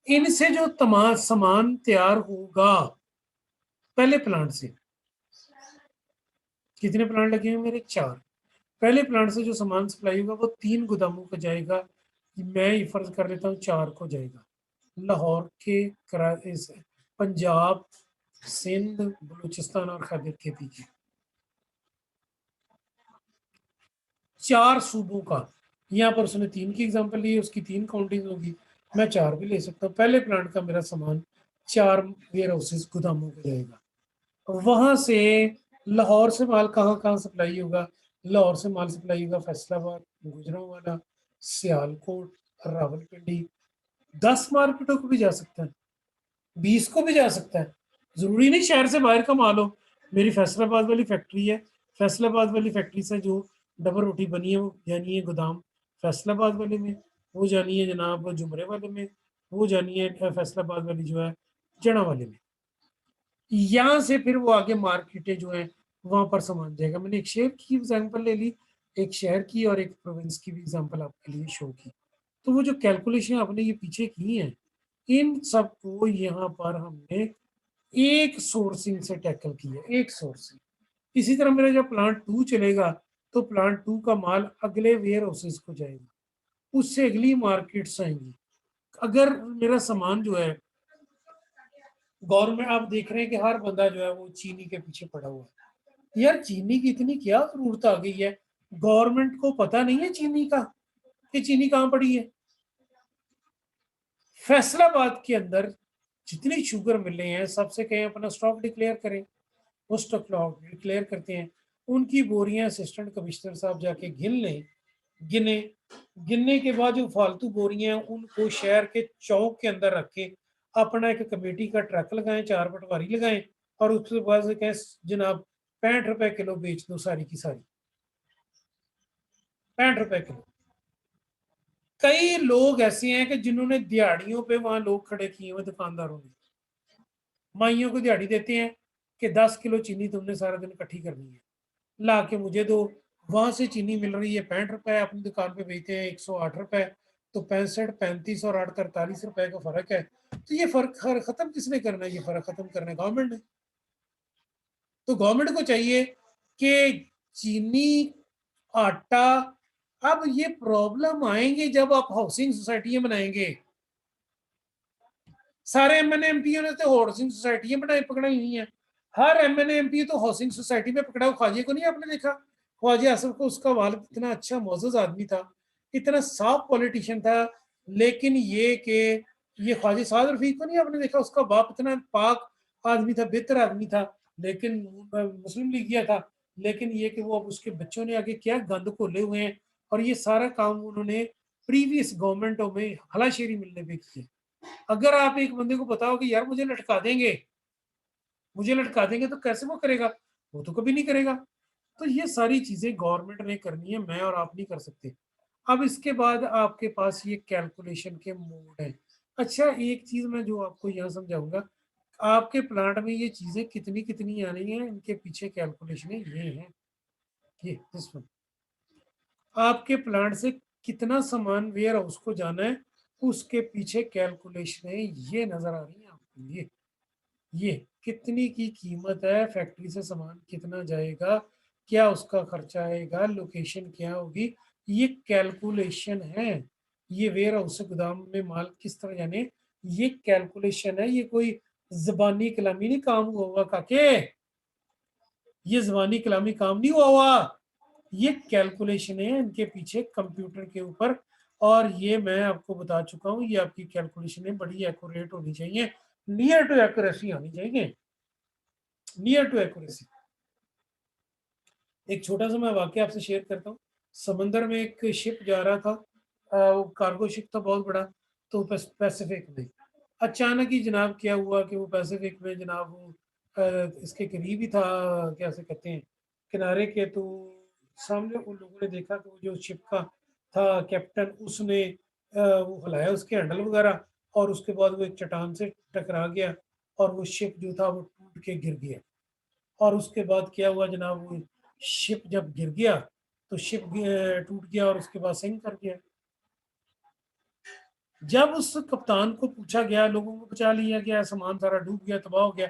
इनसे जो तमाम सामान तैयार होगा पहले प्लांट से, कितने प्लांट लगे हैं मेरे? 4। पहले प्लांट से जो सामान सप्लाई होगा वो 3 गोदामों को जाएगा। मैं ये फर्ज कर लेता हूँ 4 को जाएगा। लाहौर के पंजाब, सिंध, बलूचिस्तान और खैबर केपी के 4 सूबों का। यहाँ पर उसने 3 की एग्जांपल ली, उसकी 3 काउंटिंग होगी, मैं 4 भी ले सकता हूँ। पहले प्लांट का मेरा सामान 4 वेयर हाउसेज गोदामों को जाएगा। वहां से लाहौर से माल कहाँ कहाँ सप्लाई होगा? लाहौर से माल सप्लाई होगा फैसलाबाद, गुजरांवाला, सियालकोट, रावलपिंडी। 10 मार्केटों को भी जा सकता है, 20 को भी जा सकता है, जरूरी नहीं शहर से बाहर का माल हो। मेरी फैसलाबाद वाली फैक्ट्री है, फैसलाबाद वाली फैक्ट्री से जो डबल रोटी बनी है वो जानी है गोदाम फैसलाबाद वाले में, वो जानी है जनाब जुमरे वाले में, वो जानी है फैसलाबाद वाली जो है जड़ा वाले में। यहाँ से फिर वो आगे मार्केटें जो है वहां पर सामान जाएगा। मैंने एक शहर की एग्जांपल ले ली, एक शहर की और एक प्रोविंस की भी एग्जांपल आपके लिए शो की। तो वो जो कैलकुलेशन आपने ये पीछे की है, इन सबको यहाँ पर हमने एक सोर्सिंग से टैकल किया, एक सोर्सिंग। इसी तरह मेरा जब प्लांट 2 चलेगा तो प्लांट 2 का माल अगले वेयर हाउसेज को जाएगा, उससे अगली मार्केट्स आएंगी। अगर मेरा सामान जो है गवर्नमेंट, आप देख रहे हैं कि हर बंदा जो है वो चीनी के पीछे पड़ा हुआ है। यार चीनी की इतनी क्या जरूरत आ गई है? गवर्नमेंट को पता नहीं है चीनी का कि चीनी कहाँ पड़ी है? फैसलाबाद के अंदर जितनी शुगर मिल रहे हैं सबसे कहें अपना स्टॉक डिक्लेयर करें, वो स्टॉक डिक्लेयर करते हैं। उनकी बोरियां असिस्टेंट कमिश्नर साहब जाके गिन लें, गिने, गिनने के बाद जो फालतू बोरियां हैं उनको शहर के चौक के अंदर रख के अपना एक कमेटी का ट्रक लगाएं, 4 पटवारी लगाएं और उसके बाद कहें जनाब 65 रुपए किलो बेच दो सारी की सारी, 65 रुपए किलो। कई लोग ऐसे हैं कि जिन्होंने दिहाड़ियों पे वहां लोग खड़े किए हुए दुकानदारों ने, माइयों को दिहाड़ी देते हैं कि 10 किलो चीनी तुमने सारा दिन इकट्ठी करनी है, ला के मुझे दो। वहां से चीनी मिल रही है 65 रुपए, अपनी दुकान पे बेचते हैं 108 रुपए। तो 65, 35 और 8, 43 रुपए का फर्क है। तो ये फर्क खत्म किसने करना है? ये फर्क खत्म करना है गवर्नमेंट ने। तो गवर्नमेंट को चाहिए कि चीनी, आटा, अब ये प्रॉब्लम आएंगे जब आप हाउसिंग सोसाइटियां बनाएंगे। सारे एमएनए एमपी ने तो हाउसिंग सोसाइटियां बनाई पकड़ाई हुई हैं। हर एमएनए एमपी तो हाउसिंग सोसाइटी में पकड़ा। ख्वाजे को नहीं आपने देखा? ख्वाजा असफ को, उसका वालिद इतना अच्छा मोअज़्ज़ज़ आदमी था, इतना साफ पॉलिटिशियन था। लेकिन ये ख्वाजा साद रफीक को नहीं आपने देखा? उसका बाप इतना पाक आदमी था, बेहतर आदमी था, लेकिन मुस्लिम लीग गया था। लेकिन ये कि वो अब उसके बच्चों ने आगे क्या गंद खोले हुए हैं, और ये सारा काम उन्होंने प्रीवियस गवर्नमेंटों में हलाशेरी मिलने पे किया। अगर आप एक बंदे को बताओ कि यार मुझे लटका देंगे तो कैसे वो करेगा? वो तो कभी नहीं करेगा। तो ये सारी चीज़ें गवर्नमेंट ने करनी है, मैं और आप नहीं कर सकते। अब इसके बाद आपके पास ये कैलकुलेशन के मोड हैं। अच्छा, एक चीज़ मैं जो आपको यहाँ समझाऊँगा, आपके प्लांट में ये चीज़ें कितनी-कितनी आनी हैं, इनके पीछे कैलकुलेशनें ये हैं, ये दिस वन। आपके प्लांट से कितना सामान वेयर हाउस को जाना है, उसके पीछे कैलकुलेशनें ये नज़र आ रही हैं आपको, ये कितनी की कीमत है, फैक्ट्री से सामान कितना जाएगा, क्या उसका खर्चा आएगा, लोकेशन क्या होगी, ये कैलकुलेशन है। ये वेयर हाउस से गोदाम में माल किस तरह जाने, ये कैलकुलेशन है। ये कोई ज़बानी कलामी नहीं काम हुआ हुआ काके, ये ज़बानी कलामी काम नहीं हुआ हुआ। ये कैलकुलेशन है इनके पीछे कंप्यूटर के ऊपर, और ये मैं आपको बता चुका हूँ, ये आपकी कैलकुलेशनें बड़ी एक्यूरेट होनी चाहिए, नियर टू एक्यूरेसी आनी चाहिए, नियर टू एक्यूरेसी। एक छोटा सा मैं वाकया आपसे शेयर करता हूँ। समंदर में एक शिप जा रहा था, वो कार्गो शिप था बहुत बड़ा, तो पैसिफिक में अचानक ही जनाब क्या हुआ कि वो पैसिफिक में जनाब वो इसके करीब ही था, क्या से कहते हैं, किनारे के। तो सामने उन लोगों ने देखा कि वो जो शिप का था कैप्टन, उसने वो हिलाया उसके हैंडल वगैरह, और उसके बाद वो एक चट्टान से टकरा गया, और वो शिप जो था वो टूट के गिर गया। और उसके बाद क्या हुआ जनाब, वो शिप जब गिर गया तो शिप टूट गया और उसके बाद सिंक कर गया। जब उस कप्तान को पूछा गया, लोगों को बचा लिया गया, सामान सारा डूब गया, तबाह हो गया,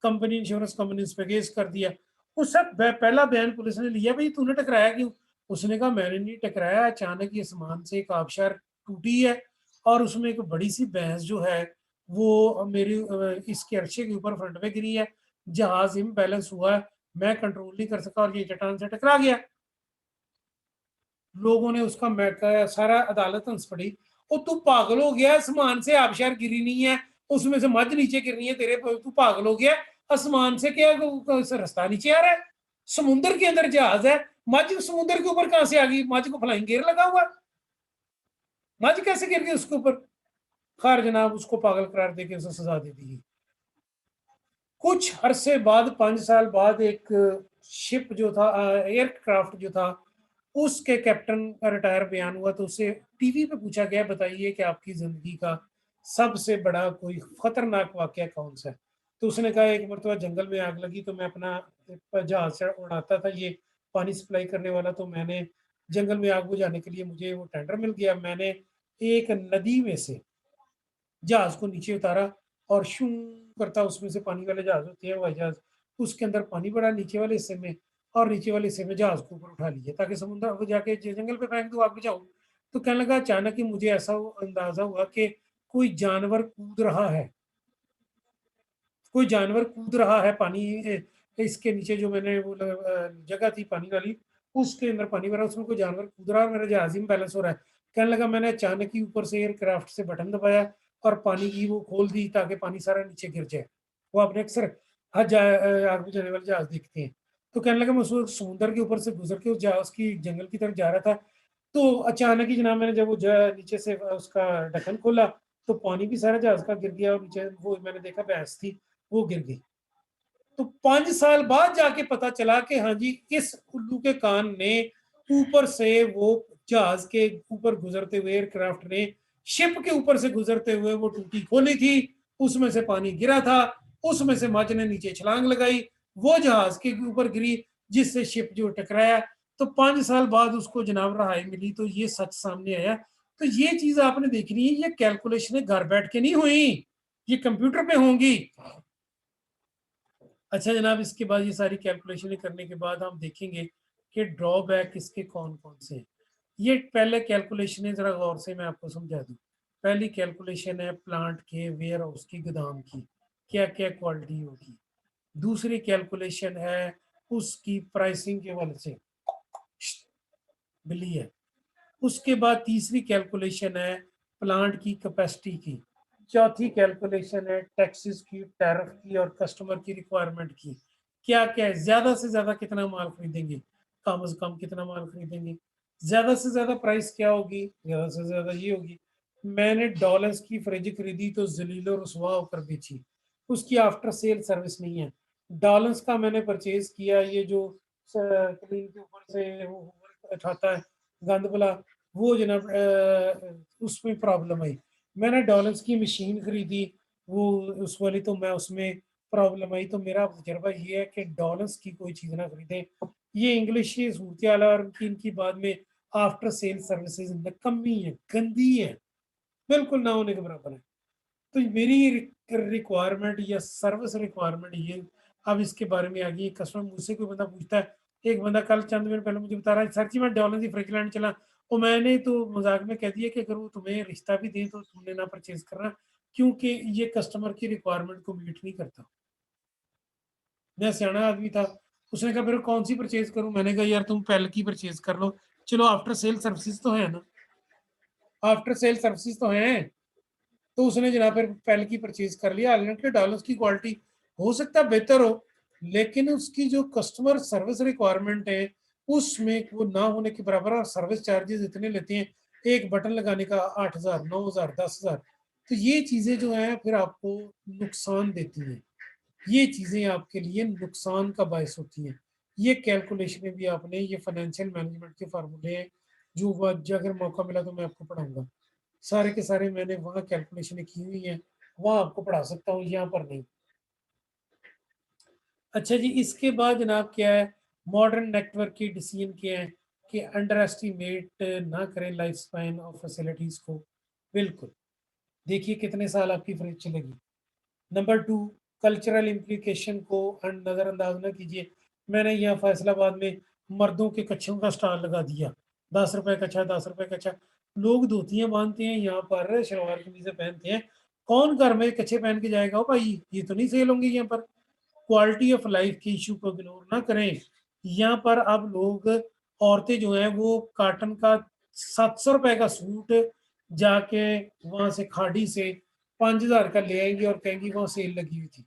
कंपनी इंश्योरेंस कंपनी उस पर केस कर दिया। उस सब पहला बयान पुलिस ने लिया, भाई तूने टकराया क्यों? उसने कहा मैंने नहीं टकराया, अचानक ये सामान से एक आबशार टूटी है, और उसमें एक बड़ी सी भैंस जो है वो मेरी इसके अर्शे के ऊपर फ्रंट में गिरी है, जहाज इम्बैलेंस हुआ है, मैं कंट्रोल नहीं कर सका और ये चट्टान से टकरा गया। लोगों ने उसका सारा अदालत हंस पड़ी। ओ तू पागल हो गया, आसमान से आबशार गिरी नहीं है, उसमें से मझ नीचे गिरनी है तेरे पर, तू पागल हो गया? आसमान से क्या रास्ता नीचे आ रहा है? समुद्र के अंदर जहाज है, मझ समुद्र के ऊपर कहां से आ गई? मझ को फ्लाइंग गियर लगा हुआ, मझ कैसे गिर गई उसके ऊपर? खैर जनाब, उसको पागल करार देके उसे सजा दे दी। कुछ अरसे बाद, 5 साल बाद, एक शिप जो था, एयरक्राफ्ट जो था, उसके कैप्टन का रिटायर बयान हुआ, तो उसे टीवी पे पूछा गया, बताइए कि आपकी जिंदगी का सबसे बड़ा कोई खतरनाक वाकया कौन सा है? तो उसने कहा एक मरतबा जंगल में आग लगी, तो मैं अपना जहाज से उड़ाता था, ये पानी सप्लाई करने वाला, तो मैंने जंगल में आग बुझाने के लिए मुझे वो टेंडर मिल गया, मैंने एक नदी में से जहाज को नीचे उतारा, और शू करता, उसमें से पानी वाले जहाज होते हैं, हवाई जहाज, उसके अंदर पानी भरा नीचे वाले हिस्से में, और नीचे वाले हिस्से में जहाज को ऊपर उठा लिया ताकि समुद्र को जाके जंगल पे फेंक दो, आग बुझाऊं। तो कहने लगा अचानक ही मुझे ऐसा अंदाजा हुआ कि कोई जानवर कूद रहा है, कोई जानवर कूद रहा है पानी इसके नीचे, जो मैंने वो जगह थी पानी वाली, उसके अंदर पानी भरा, उसमें कोई जानवर कूद रहा है, मेरा जहाज ही बैलेंस हो रहा है। कहने लगा मैंने अचानक ही ऊपर से एयरक्राफ्ट से बटन दबाया और पानी की वो खोल दी ताकि पानी सारा नीचे गिर जाए। वो आपने अक्सर हज आग बुझाने वाले जहाज देखते हैं। तो कहने लगा मैं उस समुद्र के ऊपर से गुजर के उस जहाज की जंगल की तरफ जा रहा था, तो अचानक ही जनाब मैंने जब वो नीचे से उसका ढक्कन खोला, तो पानी भी सारा जहाज का गिर गया, और नीचे वो मैंने देखा भैंस थी, वो गिर गई। तो 5 साल बाद जाके पता चला कि हाँ जी, इस उल्लू के कान ने ऊपर से वो जहाज के ऊपर गुजरते हुए एयरक्राफ्ट ने शिप के ऊपर से गुजरते हुए वो टूटी खोली थी, उसमें से पानी गिरा था, उसमें से मछ ने नीचे छलांग लगाई, वो जहाज के ऊपर गिरी, जिससे शिप जो टकराया। तो 5 साल बाद उसको जनाब रहाई मिली, तो ये सच सामने आया। तो ये चीज आपने देखनी है, ये कैलकुलेशन घर बैठ के नहीं हुई, ये कंप्यूटर पे होंगी। अच्छा जनाब, इसके बाद ये सारी कैलकुलेशन करने के बाद हम देखेंगे कि ड्रॉबैक इसके कौन कौन से हैं। ये पहले कैलकुलेशन है, जरा गौर से मैं आपको समझा दूं। पहली कैलकुलेशन है प्लांट के वेयर हाउस की, गोदाम की, क्या क्या क्वालिटी होगी। दूसरी कैलकुलेशन है उसकी प्राइसिंग के वाले से, बिल्ली है। उसके बाद तीसरी कैलकुलेशन है प्लांट की कैपेसिटी की। चौथी कैलकुलेशन है टैक्सेस की, टैरिफ की और कस्टमर की रिक्वायरमेंट की। क्या क्या है, ज्यादा से ज्यादा कितना माल खरीदेंगे, कम से कम कितना माल खरीदेंगे, ज्यादा से ज्यादा प्राइस क्या होगी, ज्यादा से ज्यादा ये होगी। मैंने डॉलर्स की फ्रिज खरीदी तो जलीलो रुसवा होकर बेची, उसकी आफ्टर सेल सर्विस नहीं है। डॉलर्स का मैंने परचेज किया, ये जो क्लीन के ऊपर से वो उठाता है गंद भला, वो जनाब उसमें प्रॉब्लम आई। मैंने डॉलर्स की मशीन खरीदी, वो उस वाली, तो मैं उसमें प्रॉब्लम आई। तो मेरा तजर्बा ये है कि डॉलर्स की कोई चीज़ ना खरीदें। ये इंग्लिश की सूरत हाल है, और इनकी बाद में आफ्टर सेल सर्विसेज नकम्मी है, गंदी है, बिल्कुल ना होने के बराबर है। तो मेरी रिक्वायरमेंट या सर्विस रिक्वायरमेंट ये, अब इसके बारे में आ गई। कस्टमर मुझसे कोई बंदा पूछता है, एक बंदा कल चंद मिनट पहले मुझे बता रहा है, सर जी मैं डॉलर की फ्रिज लैंड चला, और मैंने तो मजाक में कह दिया कि अगर वो तुम्हें रिश्ता भी दे तो तुमने ना परचेज करना, क्योंकि ये कस्टमर की रिक्वायरमेंट को मीट नहीं करता। मैं सियाना आदमी था, उसने कहा फिर कौन सी परचेज करूं, मैंने कहा यार तुम पहले की परचेज कर लो, चलो आफ्टर सेल सर्विसेज तो है ना, आफ्टर सेल सर्विसेज तो हैं। तो उसने जनाब फिर पहले की परचेज कर लिया। हालांकि के डॉलर्स की क्वालिटी हो सकता है बेहतर हो, लेकिन उसकी जो कस्टमर सर्विस रिक्वायरमेंट है उसमें वो ना होने के बराबर, और सर्विस चार्जेस इतने लेते हैं, एक बटन लगाने का 8,000, 9,000, 10,000। तो ये चीजें जो है फिर आपको नुकसान देती हैं, ये चीजें आपके लिए नुकसान का बायस होती हैं। ये कैलकुलेशनें भी आपने, ये फाइनेंशियल मैनेजमेंट के फार्मूले हैं, जो अगर मौका मिला तो मैं आपको पढ़ाऊंगा। सारे के सारे मैंने वहाँ कैलकुलेशन की हुई है, वहाँ आपको पढ़ा सकता हूँ, यहाँ पर नहीं। अच्छा जी, इसके बाद जनाब क्या है, मॉडर्न नेटवर्क की डिसीजन क्या है कि अंडर एस्टिमेट ना करें लाइफ स्पैन ऑफ फैसिलिटीज को। बिल्कुल, देखिए कितने साल आपकी फ्रिज चलेगी। नंबर टू, कल्चरल इम्प्लीकेशन को नज़रअंदाज न कीजिए। मैंने यहाँ फैसलाबाद में मर्दों के कच्छों का स्टॉल लगा दिया, 10 रुपए कच्छा, 10 रुपए कच्छा। लोग धोतियां बांधते हैं, यहाँ पर शलवार कमीजें पहनते हैं, कौन घर में कच्छे पहन के जाएगा? ओ भाई, ये तो नहीं सेल होंगे यहाँ पर। क्वालिटी ऑफ लाइफ के इशू को इग्नोर ना करें। यहाँ पर अब लोग, औरतें जो हैं वो काटन का 700 रुपए का सूट जाके वहां से खाड़ी से 5,000 का ले आएंगी और कहेंगी वहां सेल लगी हुई थी।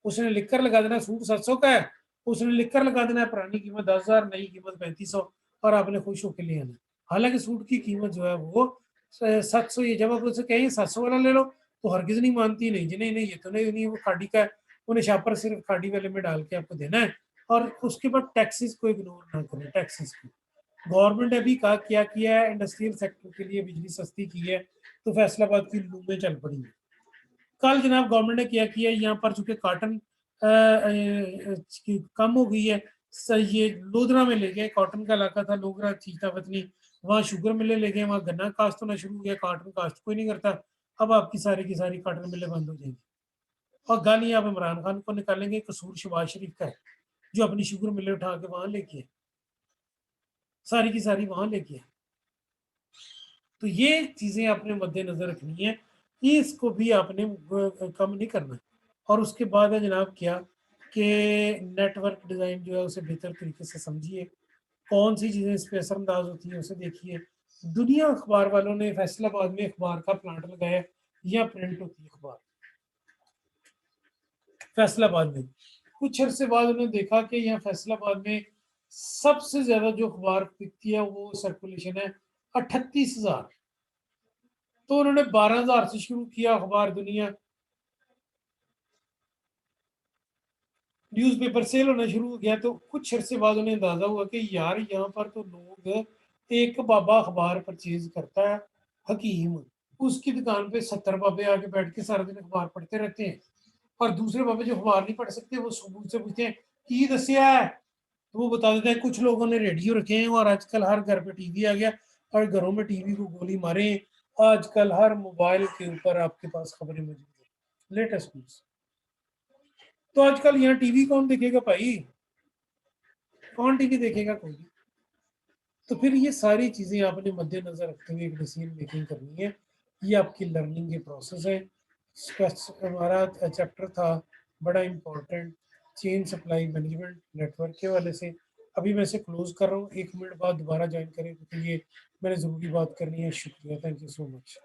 उसने लिख कर लगा देना सूट 700 का है, उसने लिख कर लगा देना है पुरानी कीमत 10,000, नई कीमत 3500, और आपने खुश होकर ले आना। हालांकि सूट की कीमत जो है वो 700, ये जब आप उससे कहेंगे 700 वाला ले लो तो हरगिज नहीं मानती, नहीं जी नहीं नहीं, ये तो नहीं, वो खाड़ी का है। उन्हें शापर सिर्फ खाड़ी वाले में डाल के आपको देना है। और उसके बाद टैक्सेस को इग्नोर ना करें, टैक्सेस को। गवर्नमेंट ने भी कहा क्या किया है, इंडस्ट्रियल सेक्टर के लिए बिजली सस्ती की है, तो फैसलाबाद की लूमें चल पड़ी है। कल जनाब गवर्नमेंट ने क्या किया, यहाँ पर चूंकि कॉटन कम हो गई है, ये लोधरा में ले गए, कॉटन का इलाका था, लोधरा चीता वतनी, वहाँ शुगर मिलें ले गए, वहाँ गन्ना काश्त होना शुरू हो गया, कॉटन काश्त कोई नहीं करता। अब आपकी सारी की सारी कॉटन मिलें बंद हो जाएंगी, और गाली आप इमरान खान को निकालेंगे, कसूर शहबाज शरीफ का है जो अपनी शुगर मिलें उठा के वहां लेके है, सारी की सारी वहां लेके है। तो ये चीजें आपने मद्देनजर रखनी है, इसको भी आपने कम नहीं करना है। और उसके बाद है जनाब क्या, कि नेटवर्क डिजाइन जो है उसे बेहतर तरीके से समझिए, कौन सी चीजें इस पे असरअंदाज होती है उसे देखिए। दुनिया अखबार वालों ने फैसलाबाद में अखबार का प्लांट लगाया, या प्रिंट होती है अखबार फैसलाबाद में। कुछ अरसे बाद उन्होंने देखा कि यहाँ फैसलाबाद में सबसे ज्यादा जो अखबार बिकती है वो सर्कुलेशन है 38,000। तो उन्होंने 12,000 से शुरू किया अखबार दुनिया, न्यूज़पेपर सेल होना शुरू हो गया। तो कुछ अरसे बाद उन्हें अंदाजा हुआ कि यार यहाँ पर तो लोग, एक बाबा अखबार परचेज करता है, हकीम, उसकी दुकान पे 70 बाबे आके बैठ के सारा दिन अखबार पढ़ते रहते हैं, और दूसरे बाबे जो अखबार नहीं पढ़ सकते वो सुबह से पूछते हैं की दसिया है, तो वो बता देते हैं। कुछ लोगों ने रेडियो रखे हैं, और आजकल हर घर पे टीवी आ गया, और घरों में टीवी को गोली मारे, आजकल हर मोबाइल के ऊपर आपके पास खबरें मौजूद है, लेटेस्ट न्यूज। तो आजकल यहाँ टीवी कौन देखेगा भाई, कौन टीवी देखेगा, कोई नहीं। तो फिर ये सारी चीजें आपने मद्देनजर रखते हुए एक डिसीजन मेकिंग करनी है। ये आपकी लर्निंग के प्रोसेस है। हमारा चैप्टर था बड़ा important, chain supply management network के वाले से। अभी मैं इसे क्लोज कर रहा हूँ, 1 मिनट बाद दोबारा ज्वाइन करें, क्योंकि ये मैंने ज़रूरी बात करनी है। शुक्रिया, थैंक यू सो मच।